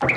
La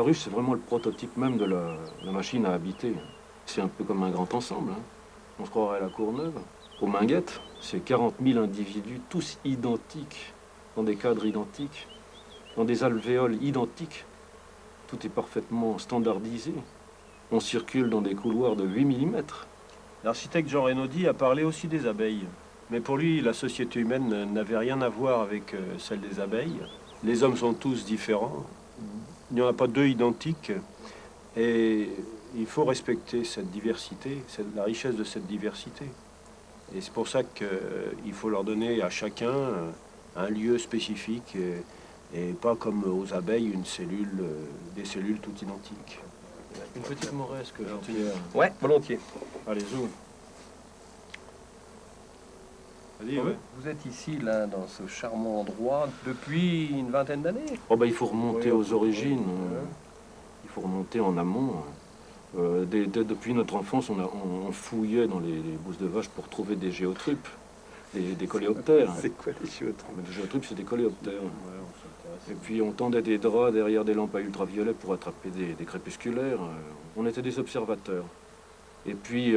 ruche, c'est vraiment le prototype même de la machine à habiter. C'est un peu comme un grand ensemble, hein. On se croirait à la Courneuve. Aux Minguettes, c'est 40 000 individus, tous identiques, dans des cadres identiques, dans des alvéoles identiques. Tout est parfaitement standardisé. On circule dans des couloirs de 8 millimètres. L'architecte Jean Renaudie a parlé aussi des abeilles. Mais pour lui, la société humaine n'avait rien à voir avec celle des abeilles. Les hommes sont tous différents. Il n'y en a pas deux identiques. Et il faut respecter cette diversité, la richesse de cette diversité. Et c'est pour ça qu'il faut leur donner à chacun un lieu spécifique et pas comme aux abeilles des cellules toutes identiques. Une petite moresque, Jean-Pierre. Ouais, volontiers. Allez, zoom. Vas-y, ouais. Vous êtes ici, là, dans ce charmant endroit, depuis une vingtaine d'années. Oh ben, il faut remonter Oui, aux origines. oui. Il faut remonter en amont. Depuis notre enfance, on fouillait dans les bousses de vache pour trouver des géotrypes, des coléoptères. C'est quoi les géotrypes? Mais les géotrypes, c'est des coléoptères. Et puis on tendait des draps derrière des lampes à ultraviolet pour attraper des crépusculaires. On était des observateurs. Et puis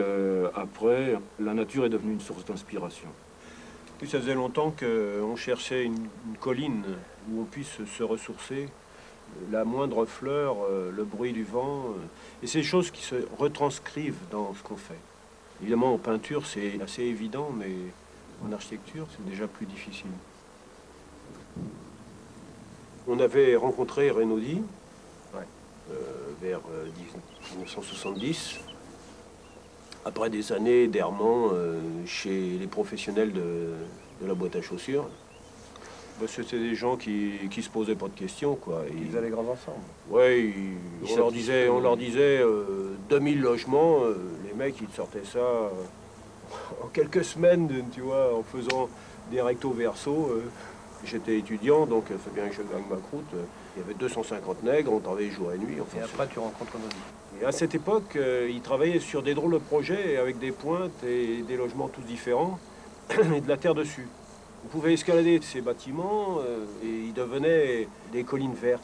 après, la nature est devenue une source d'inspiration. Puis ça faisait longtemps qu'on cherchait une colline où on puisse se ressourcer. La moindre fleur, le bruit du vent, et ces choses qui se retranscrivent dans ce qu'on fait. Évidemment, en peinture, c'est assez évident, mais en architecture, c'est déjà plus difficile. On avait rencontré Renaudie vers 1970, après des années d'errement chez les professionnels de la boîte à chaussures. C'était des gens qui se posaient pas de questions, quoi. Ils allaient grands ensemble. Ouais, on leur disait 2000 logements, les mecs ils sortaient ça en quelques semaines, tu vois, en faisant des recto verso. J'étais étudiant, donc il faut bien que je gagne ma croûte. Il y avait 250 nègres, on travaillait jour et nuit. Enfin, Et après, tu rencontres Renaudie. et à cette époque, ils travaillaient sur des drôles de projets avec des pointes et des logements tous différents et de la terre dessus. On pouvait escalader ces bâtiments et ils devenaient des collines vertes.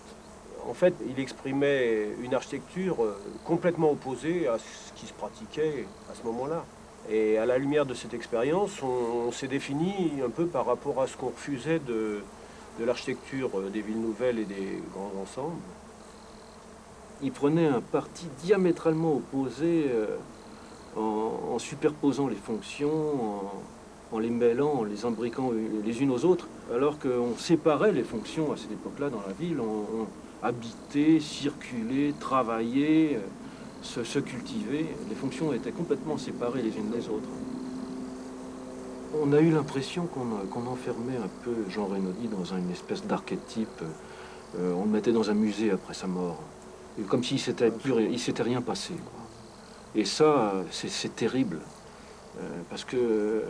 En fait, il exprimait une architecture complètement opposée à ce qui se pratiquait à ce moment-là. Et à la lumière de cette expérience, on s'est défini un peu par rapport à ce qu'on refusait de l'architecture des villes nouvelles et des grands ensembles. Il prenait un parti diamétralement opposé en superposant les fonctions, en les mêlant, en les imbriquant les unes aux autres, alors qu'on séparait les fonctions à cette époque-là dans la ville. On habitait, circulait, travaillait, se cultivait. Les fonctions étaient complètement séparées les unes des autres. On a eu l'impression qu'on enfermait un peu Jean Renaudie dans une espèce d'archétype. On le mettait dans un musée après sa mort. Et comme s'il s'était rien passé, quoi. Et ça, c'est terrible. Parce que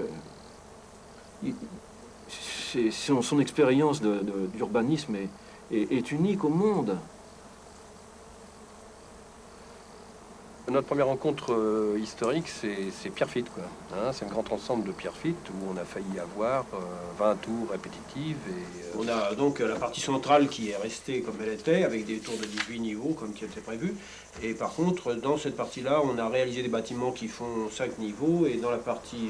son expérience d'urbanisme est unique au monde. Notre première rencontre historique, c'est Pierrefitte, quoi. Hein, c'est un grand ensemble de Pierrefitte où on a failli avoir 20 tours répétitives. Et, On a donc la partie centrale qui est restée comme elle était, avec des tours de 18 niveaux, comme qui était prévu. Et par contre, dans cette partie-là, on a réalisé des bâtiments qui font 5 niveaux, et dans la partie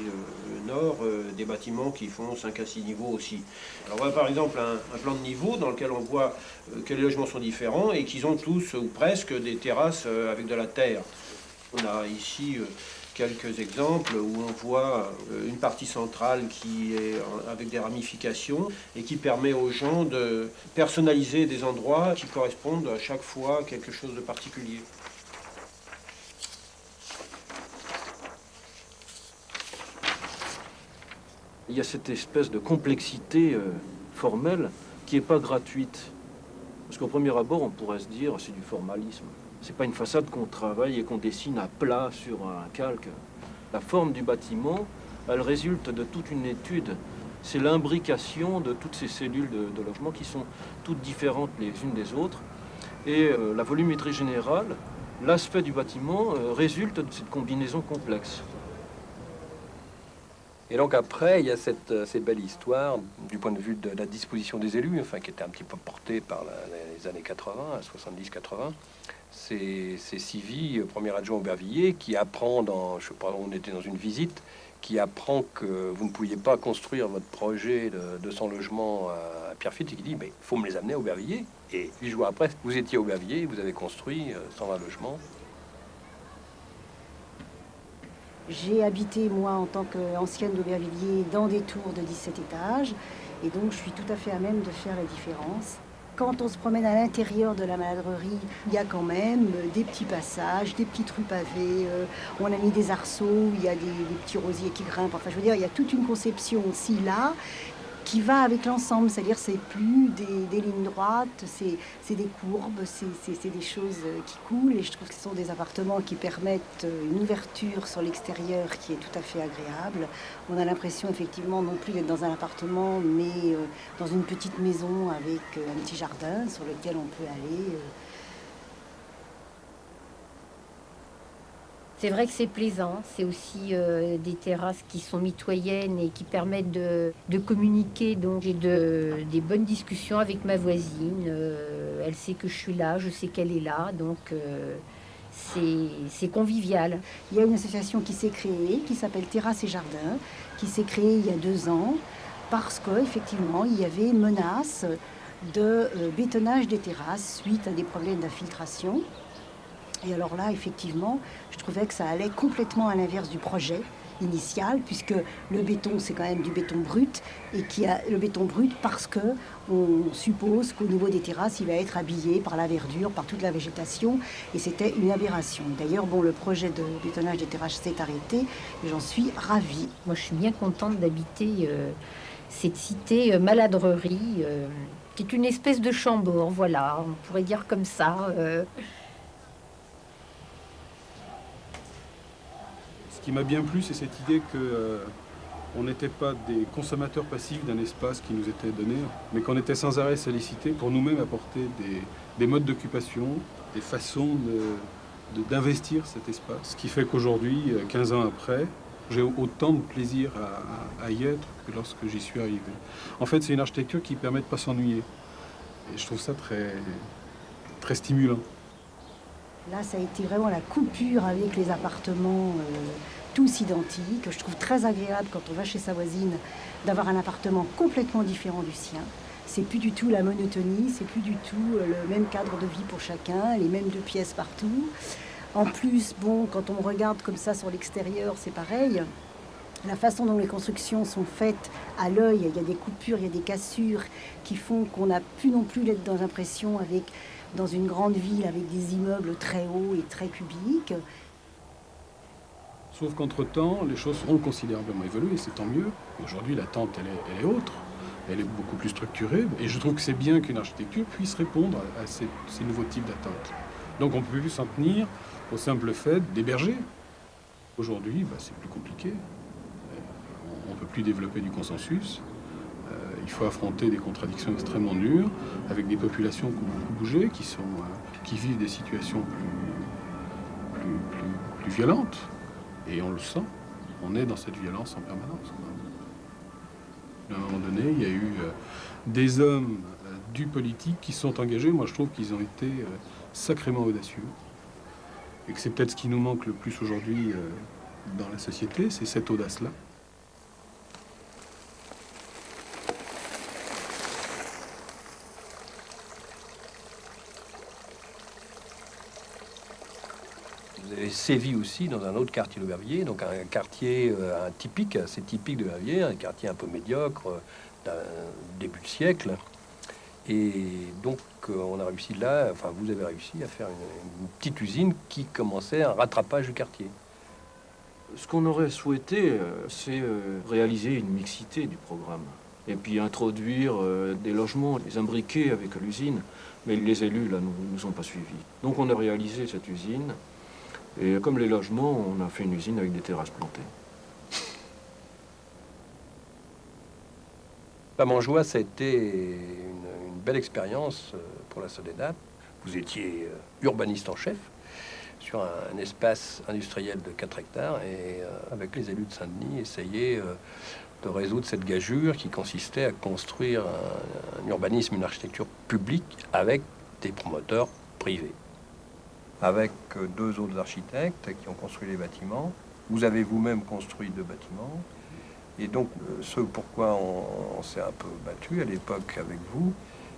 nord, des bâtiments qui font 5 à 6 niveaux aussi. Alors on a par exemple un plan de niveau dans lequel on voit que les logements sont différents et qu'ils ont tous, ou presque, des terrasses avec de la terre. On a ici quelques exemples où on voit une partie centrale qui est avec des ramifications et qui permet aux gens de personnaliser des endroits qui correspondent à chaque fois à quelque chose de particulier. Il y a cette espèce de complexité formelle qui n'est pas gratuite. Parce qu'au premier abord, on pourrait se dire c'est du formalisme. C'est pas une façade qu'on travaille et qu'on dessine à plat sur un calque. La forme du bâtiment, elle résulte de toute une étude. C'est l'imbrication de toutes ces cellules de logement qui sont toutes différentes les unes des autres. Et la volumétrie générale, l'aspect du bâtiment résulte de cette combinaison complexe. Et donc après, il y a cette belle histoire du point de vue de la disposition des élus, enfin qui était un petit peu portée par les années 80, 70-80. C'est Sylvie, premier adjoint Aubervilliers, qui apprend je sais pas, on était dans une visite, qui apprend que vous ne pouviez pas construire votre projet de 200 logements à Pierrefitte et qui dit, mais il faut me les amener à Aubervilliers. Et 8 jours après, vous étiez à Aubervilliers, vous avez construit 120 logements. J'ai habité, moi, en tant qu'ancienne d'Aubervilliers, dans des tours de 17 étages. Et donc, je suis tout à fait à même de faire la différence. Quand on se promène à l'intérieur de la maladrerie, il y a quand même des petits passages, des petites rues pavées. On a mis des arceaux, il y a des petits rosiers qui grimpent. Enfin, je veux dire, il y a toute une conception aussi là qui va avec l'ensemble. C'est-à-dire, c'est plus des lignes droites, c'est des courbes, c'est des choses qui coulent. Et je trouve que ce sont des appartements qui permettent une ouverture sur l'extérieur qui est tout à fait agréable. On a l'impression effectivement non plus d'être dans un appartement, mais dans une petite maison avec un petit jardin sur lequel on peut aller. C'est vrai que c'est plaisant, c'est aussi des terrasses qui sont mitoyennes et qui permettent de communiquer. Donc j'ai des bonnes discussions avec ma voisine. Elle sait que je suis là, je sais qu'elle est là, donc c'est convivial. Il y a une association qui s'est créée, qui s'appelle Terrasse et Jardin, qui s'est créée il y a 2 ans, parce qu'effectivement, il y avait une menace de bétonnage des terrasses suite à des problèmes d'infiltration. Et alors là, effectivement, je trouvais que ça allait complètement à l'inverse du projet initial, puisque le béton, c'est quand même du béton brut, et qui a le béton brut parce que on suppose qu'au niveau des terrasses, il va être habillé par la verdure, par toute la végétation, et c'était une aberration. D'ailleurs, bon, le projet de bétonnage des terrasses s'est arrêté, et j'en suis ravie. Moi, je suis bien contente d'habiter cette cité maladrerie, qui est une espèce de Chambord, voilà, on pourrait dire comme ça. Ce qui m'a bien plu, c'est cette idée que on n'était pas des consommateurs passifs d'un espace qui nous était donné, mais qu'on était sans arrêt sollicités pour nous-mêmes apporter des modes d'occupation, des façons d'investir cet espace. Ce qui fait qu'aujourd'hui, 15 ans après, j'ai autant de plaisir à y être que lorsque j'y suis arrivé. En fait, c'est une architecture qui permet de ne pas s'ennuyer. Et je trouve ça très, très stimulant. Là, ça a été vraiment la coupure avec les appartements tous identiques. Je trouve très agréable quand on va chez sa voisine d'avoir un appartement complètement différent du sien. C'est plus du tout la monotonie, c'est plus du tout le même cadre de vie pour chacun, les mêmes 2 pièces partout. En plus, bon, quand on regarde comme ça sur l'extérieur, c'est pareil. La façon dont les constructions sont faites à l'œil, il y a des coupures, il y a des cassures qui font qu'on n'a plus non plus l'impression dans une grande ville avec des immeubles très hauts et très cubiques. Sauf qu'entre-temps, les choses ont considérablement évolué, c'est tant mieux. Aujourd'hui, l'attente, elle est autre, elle est beaucoup plus structurée. Et je trouve que c'est bien qu'une architecture puisse répondre à ces nouveaux types d'attentes. Donc on ne peut plus s'en tenir au simple fait d'héberger. Aujourd'hui, c'est plus compliqué. On ne peut plus développer du consensus. Il faut affronter des contradictions extrêmement dures avec des populations qui ont beaucoup bougé, qui vivent des situations plus violentes. Et on le sent. On est dans cette violence en permanence. À un moment donné, il y a eu des hommes du politique qui sont engagés. Moi, je trouve qu'ils ont été sacrément audacieux. Et que c'est peut-être ce qui nous manque le plus aujourd'hui dans la société, c'est cette audace-là. Vous avez sévi aussi dans un autre quartier d'Aubervilliers, donc un quartier typique, assez typique d'Aubervilliers, un quartier un peu médiocre d'un début de siècle. Et donc on a réussi là, enfin vous avez réussi à faire une petite usine qui commençait un rattrapage du quartier. Ce qu'on aurait souhaité, c'est réaliser une mixité du programme. Et puis introduire des logements, les imbriquer avec l'usine. Mais les élus, là, nous ont pas suivis. Donc on a réalisé cette usine. Et comme les logements, on a fait une usine avec des terrasses plantées. La Montjoie, ça a été une belle expérience pour la Soledad. Vous étiez urbaniste en chef sur un espace industriel de 4 hectares et avec les élus de Saint-Denis, essayer de résoudre cette gageure qui consistait à construire un urbanisme, une architecture publique avec des promoteurs privés. Avec 2 autres architectes qui ont construit les bâtiments. Vous avez vous-même construit 2 bâtiments. Et donc, ce pourquoi on s'est un peu battu à l'époque avec vous,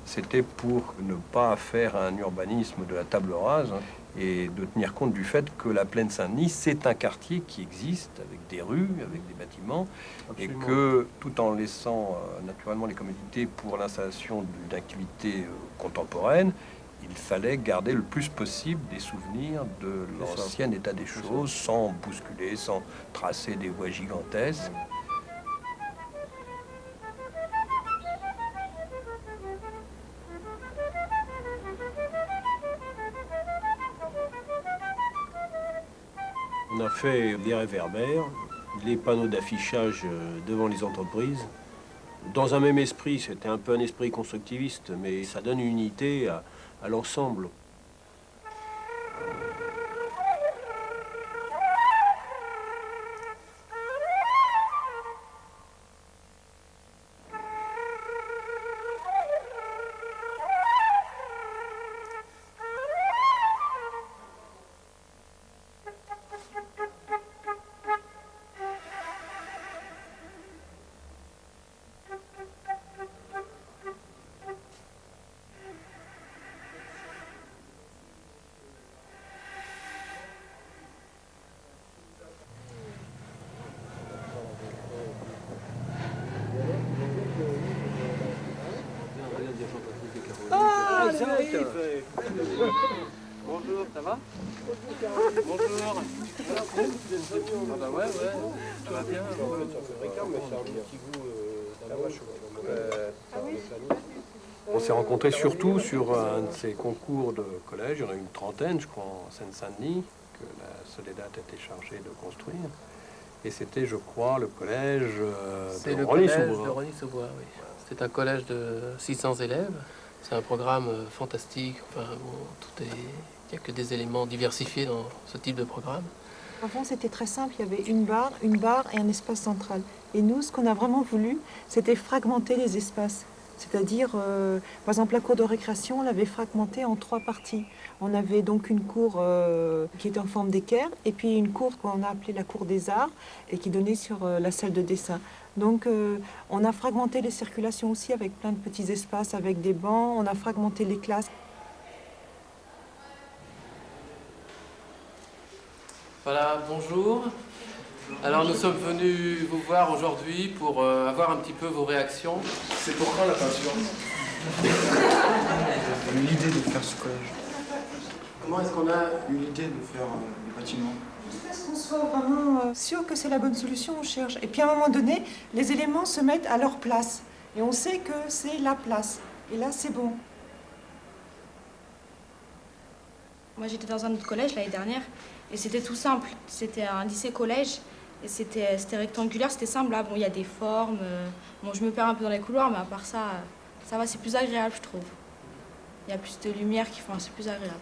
c'était pour ne pas faire un urbanisme de la table rase et de tenir compte du fait que la Plaine Saint-Denis, c'est un quartier qui existe avec des rues, avec des bâtiments, absolument. Et que tout en laissant naturellement les commodités pour l'installation d'une activité contemporaine, il fallait garder le plus possible des souvenirs de l'ancien état des choses, sans bousculer, sans tracer des voies gigantesques. On a fait des réverbères, les panneaux d'affichage devant les entreprises. Dans un même esprit, c'était un peu un esprit constructiviste, mais ça donne une unité à l'ensemble. Bonjour, ça va? Bonjour. Ah bah ouais, ça va bien. On s'est rencontrés surtout sur un de ces concours de collège. Il y en a une trentaine, je crois, en Seine-Saint-Denis, que la Soledad était chargée de construire. Et c'était, je crois, le collège de Rosny-sous-Bois. Oui. C'est un collège de 600 élèves. C'est un programme fantastique. Enfin, bon, il n'y a que des éléments diversifiés dans ce type de programme. Avant, c'était très simple. Il y avait une barre et un espace central. Et nous, ce qu'on a vraiment voulu, c'était fragmenter les espaces. C'est-à-dire, par exemple, la cour de récréation, on l'avait fragmentée en 3 parties. On avait donc une cour qui était en forme d'équerre, et puis une cour qu'on a appelée la cour des arts, et qui donnait sur la salle de dessin. Donc, on a fragmenté les circulations aussi avec plein de petits espaces, avec des bancs. On a fragmenté les classes. Voilà, bonjour. Alors nous sommes venus vous voir aujourd'hui pour avoir un petit peu vos réactions. C'est pour quand la peinture? L'idée de faire ce collège. Comment est-ce qu'on a eu l'idée de faire les bâtiments? Jusqu'à ce qu'on soit vraiment sûr que c'est la bonne solution, on cherche. Et puis à un moment donné, les éléments se mettent à leur place. Et on sait que c'est la place. Et là, c'est bon. Moi, j'étais dans un autre collège l'année dernière. Et c'était tout simple. C'était un lycée-collège. Et c'était rectangulaire, c'était simple. Là, bon, il y a des formes. Bon, je me perds un peu dans les couloirs, mais à part ça, ça va, c'est plus agréable, je trouve. Il y a plus de lumière qui font, c'est plus agréable.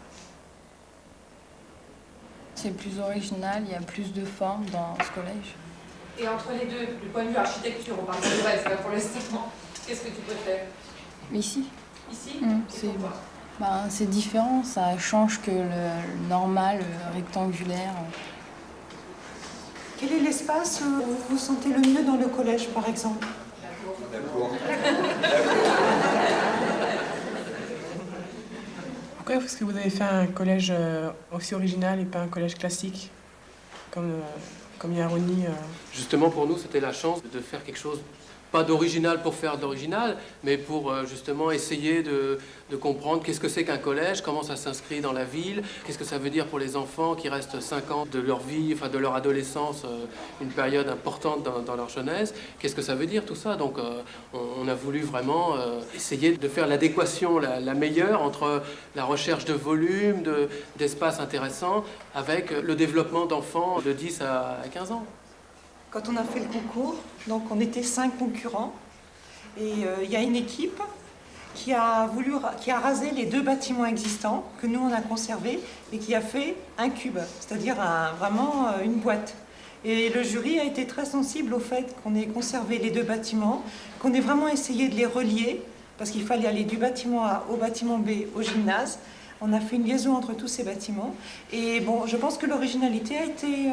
C'est plus original, il y a plus de formes dans ce collège. Et entre les deux, du point de vue architecture, on parle de reste là pour l'instant, qu'est-ce que tu préfères? Ici. Ici? C'est différent, ça change que le normal, le rectangulaire. Quel est l'espace où vous vous sentez le mieux dans le collège, par exemple? La cour. Pourquoi est-ce que vous avez fait un collège aussi original et pas un collège classique, comme comme Yaroni. Justement, pour nous, c'était la chance de faire quelque chose, pas d'original pour faire d'original, mais pour justement essayer de comprendre qu'est-ce que c'est qu'un collège, comment ça s'inscrit dans la ville, qu'est-ce que ça veut dire pour les enfants qui restent 5 ans de leur vie, enfin de leur adolescence, une période importante dans leur jeunesse, qu'est-ce que ça veut dire tout ça. Donc on a voulu vraiment essayer de faire l'adéquation la meilleure entre la recherche de volume, d'espace intéressant, avec le développement d'enfants de 10 à 15 ans. Quand on a fait le concours, donc on était 5 concurrents, et il y a une équipe qui a rasé les 2 bâtiments existants que nous on a conservés et qui a fait un cube, c'est-à-dire vraiment une boîte. Et le jury a été très sensible au fait qu'on ait conservé les 2 bâtiments, qu'on ait vraiment essayé de les relier, parce qu'il fallait aller du bâtiment A au bâtiment B au gymnase. On a fait une liaison entre tous ces bâtiments. Et bon, je pense que l'originalité a été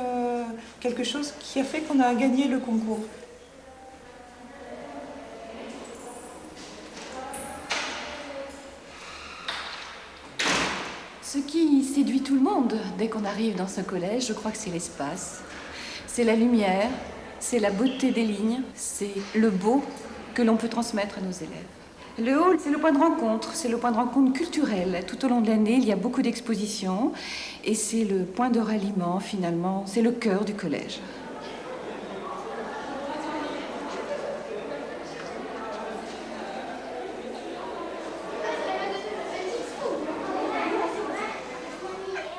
quelque chose qui a fait qu'on a gagné le concours. Ce qui séduit tout le monde dès qu'on arrive dans ce collège, je crois que c'est l'espace. C'est la lumière, c'est la beauté des lignes, c'est le beau que l'on peut transmettre à nos élèves. Le hall, c'est le point de rencontre, c'est le point de rencontre culturel. Tout au long de l'année, il y a beaucoup d'expositions et c'est le point de ralliement, finalement, c'est le cœur du collège.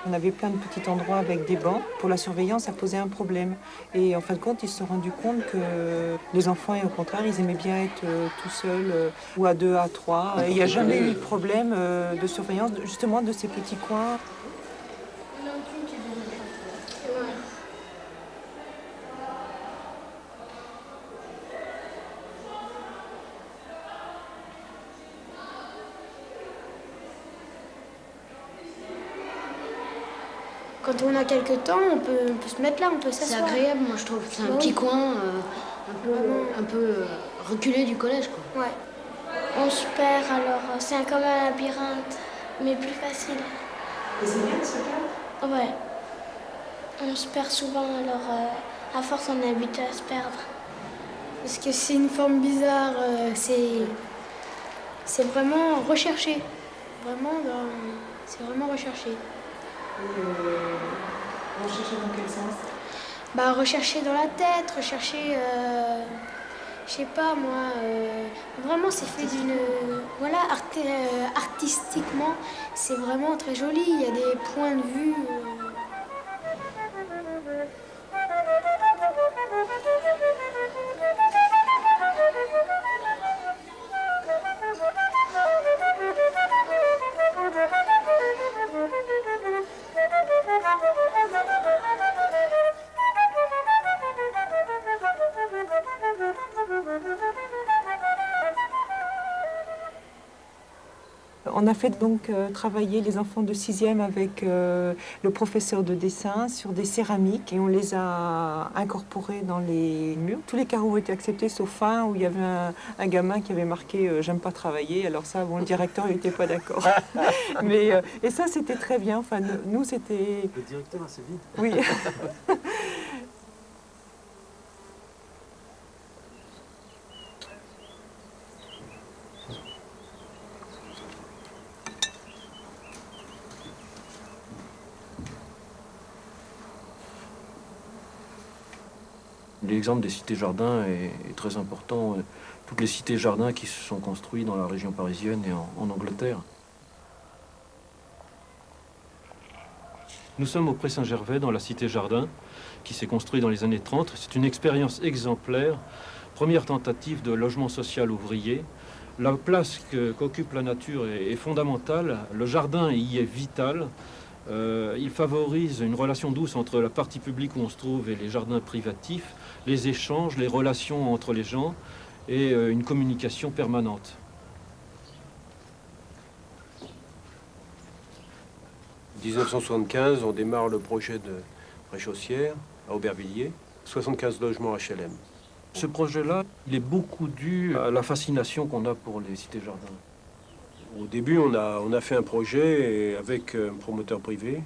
On avait plein de petits endroits avec des bancs. Pour la surveillance, ça posait un problème. Et en fin de compte, ils se sont rendus compte que les enfants, au contraire, ils aimaient bien être tout seuls ou à 2, à 3. Il n'y a jamais eu de problème de surveillance, justement, de ces petits coins. Quand on a quelques temps, on peut se mettre là, on peut s'asseoir. C'est agréable, moi je trouve. C'est un petit coin un peu reculé du collège, quoi. Ouais. On se perd, alors c'est comme un labyrinthe, mais plus facile. Et c'est bien de se perdre? Ouais. On se perd souvent, alors à force on est habitué à se perdre. Parce que c'est une forme bizarre, c'est vraiment recherché. Vraiment, c'est vraiment recherché. Rechercher dans quel sens? Bah, rechercher dans la tête, rechercher, je sais pas moi, vraiment c'est fait d'une... Voilà, artistiquement, c'est vraiment très joli, il y a des points de vue... On a fait donc travailler les enfants de 6e avec le professeur de dessin sur des céramiques et on les a incorporés dans les murs. Tous les carreaux ont été acceptés sauf un où il y avait un gamin qui avait marqué « j'aime pas travailler ». Alors ça, bon, le directeur n'était pas d'accord. Mais et ça, c'était très bien. Enfin, nous, c'était... Le directeur, c'est vite. Oui. L'exemple des cités-jardins est très important. Toutes les cités-jardins qui se sont construites dans la région parisienne et en Angleterre. Nous sommes au Pré Saint-Gervais, dans la cité-jardin, qui s'est construite dans les années 30. C'est une expérience exemplaire, première tentative de logement social ouvrier. La place qu'occupe la nature est fondamentale, le jardin y est vital. Il favorise une relation douce entre la partie publique où on se trouve et les jardins privatifs, les échanges, les relations entre les gens et une communication permanente. En 1975, on démarre le projet de Préchaussière à Aubervilliers, 75 logements HLM. Ce projet-là, il est beaucoup dû à la fascination qu'on a pour les cités-jardins. Au début, on a fait un projet avec un promoteur privé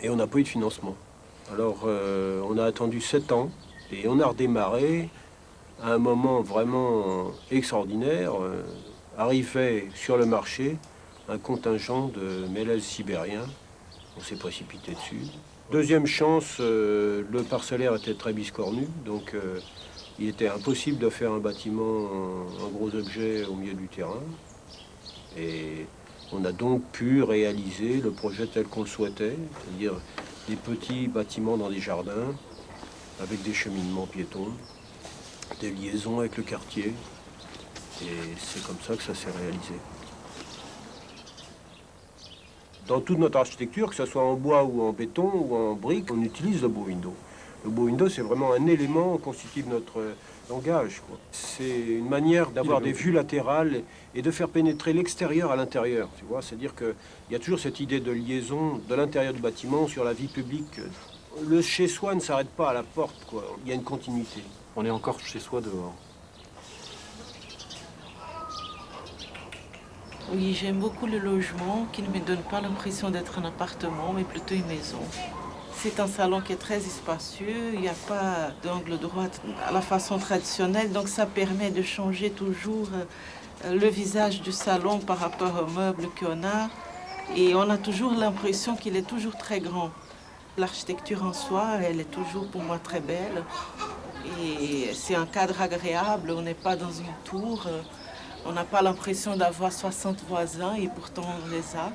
et on n'a pas eu de financement. Alors, on a attendu 7 ans et on a redémarré à un moment vraiment extraordinaire. Arrivait sur le marché un contingent de mélèzes sibériens. On s'est précipité dessus. Deuxième chance, le parcellaire était très biscornu, donc il était impossible de faire un bâtiment, un gros objet au milieu du terrain. Et on a donc pu réaliser le projet tel qu'on le souhaitait, c'est-à-dire des petits bâtiments dans des jardins, avec des cheminements piétons, des liaisons avec le quartier. Et c'est comme ça que ça s'est réalisé. Dans toute notre architecture, que ce soit en bois ou en béton ou en briques, on utilise le bow window. Le bow window, c'est vraiment un élément constitutif de notre langage, quoi. C'est une manière d'avoir des vues latérales et de faire pénétrer l'extérieur à l'intérieur, tu vois. C'est-à-dire qu'il y a toujours cette idée de liaison de l'intérieur du bâtiment sur la vie publique. Le chez-soi ne s'arrête pas à la porte, quoi. Il y a une continuité. On est encore chez soi dehors. Oui, j'aime beaucoup le logement qui ne me donne pas l'impression d'être un appartement, mais plutôt une maison. C'est un salon qui est très espacieux, il n'y a pas d'angle droit à la façon traditionnelle, donc ça permet de changer toujours le visage du salon par rapport aux meubles qu'on a. Et on a toujours l'impression qu'il est toujours très grand. L'architecture en soi, elle est toujours pour moi très belle. Et c'est un cadre agréable, on n'est pas dans une tour. On n'a pas l'impression d'avoir 60 voisins et pourtant on les a.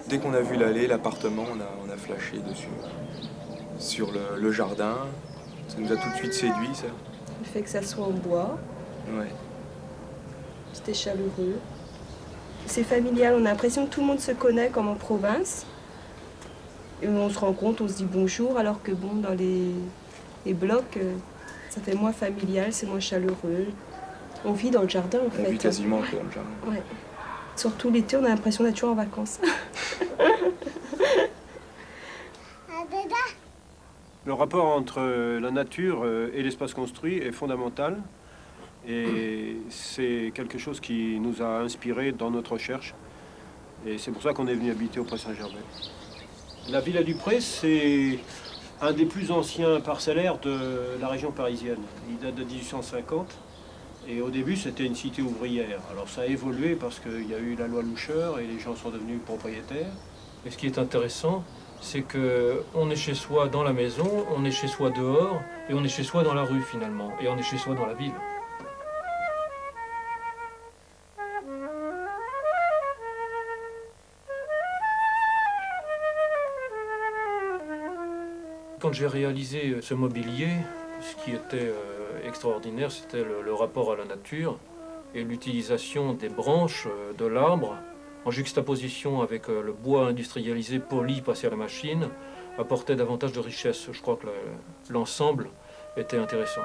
Dès qu'on a vu l'allée, l'appartement, on a flashé dessus. Sur le jardin, ça nous a tout de suite séduit, ça. Le fait que ça soit en bois. Ouais. C'était chaleureux. C'est familial, on a l'impression que tout le monde se connaît comme en province. Et on se rend compte, on se dit bonjour, alors que bon, dans les blocs, ça fait moins familial, c'est moins chaleureux. On vit dans le jardin, en fait. On vit quasiment dans le jardin. Ouais. Surtout l'été, on a l'impression d'être toujours en vacances. Le rapport entre la nature et l'espace construit est fondamental. Et c'est quelque chose qui nous a inspirés dans notre recherche. Et c'est pour ça qu'on est venu habiter au Pré-Saint-Gervais. La Villa du Pré, c'est un des plus anciens parcellaires de la région parisienne. Il date de 1850 et au début c'était une cité ouvrière. Alors ça a évolué parce qu'il y a eu la loi Loucheur et les gens sont devenus propriétaires. Et ce qui est intéressant, c'est qu'on est chez soi dans la maison, on est chez soi dehors et on est chez soi dans la rue finalement. Et on est chez soi dans la ville. Quand j'ai réalisé ce mobilier, ce qui était extraordinaire, c'était le rapport à la nature et l'utilisation des branches de l'arbre en juxtaposition avec le bois industrialisé poli passé à la machine apportait davantage de richesse. Je crois que l'ensemble était intéressant.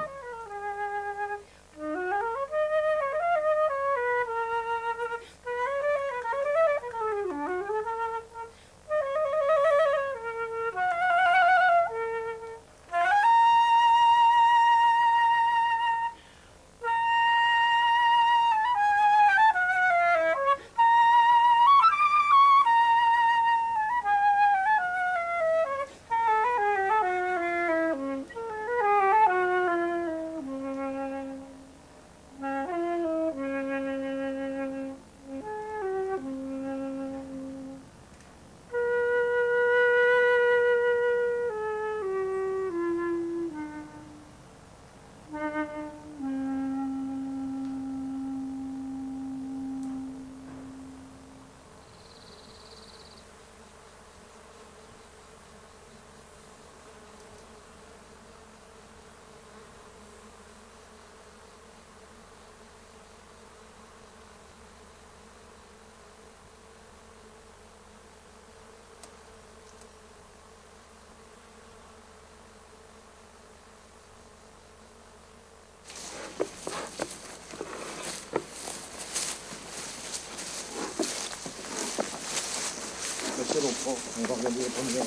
On va regarder la première.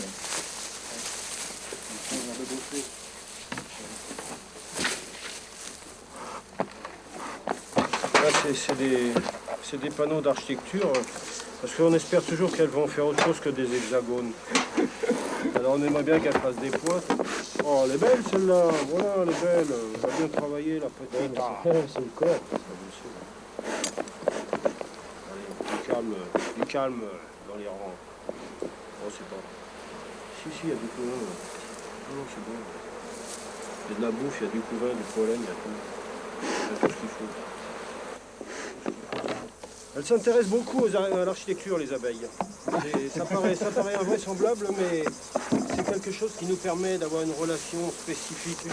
Là, c'est des c'est des panneaux d'architecture, parce qu'on espère toujours qu'elles vont faire autre chose que des hexagones. Alors on aimerait bien qu'elles fassent des pointes. Oh, elle est belle celle-là, voilà, elle est belle. Elle va bien travailler la petite. C'est le corps. Allez, du calme dans les rangs. Oh, c'est pas. Si, il y a du couvain. Non, c'est bon. Il y a de la bouffe, il y a du couvain, du pollen, il y a tout. Il y a tout ce qu'il faut. Elles s'intéressent beaucoup à l'architecture, les abeilles. Ça paraît invraisemblable, mais c'est quelque chose qui nous permet d'avoir une relation spécifique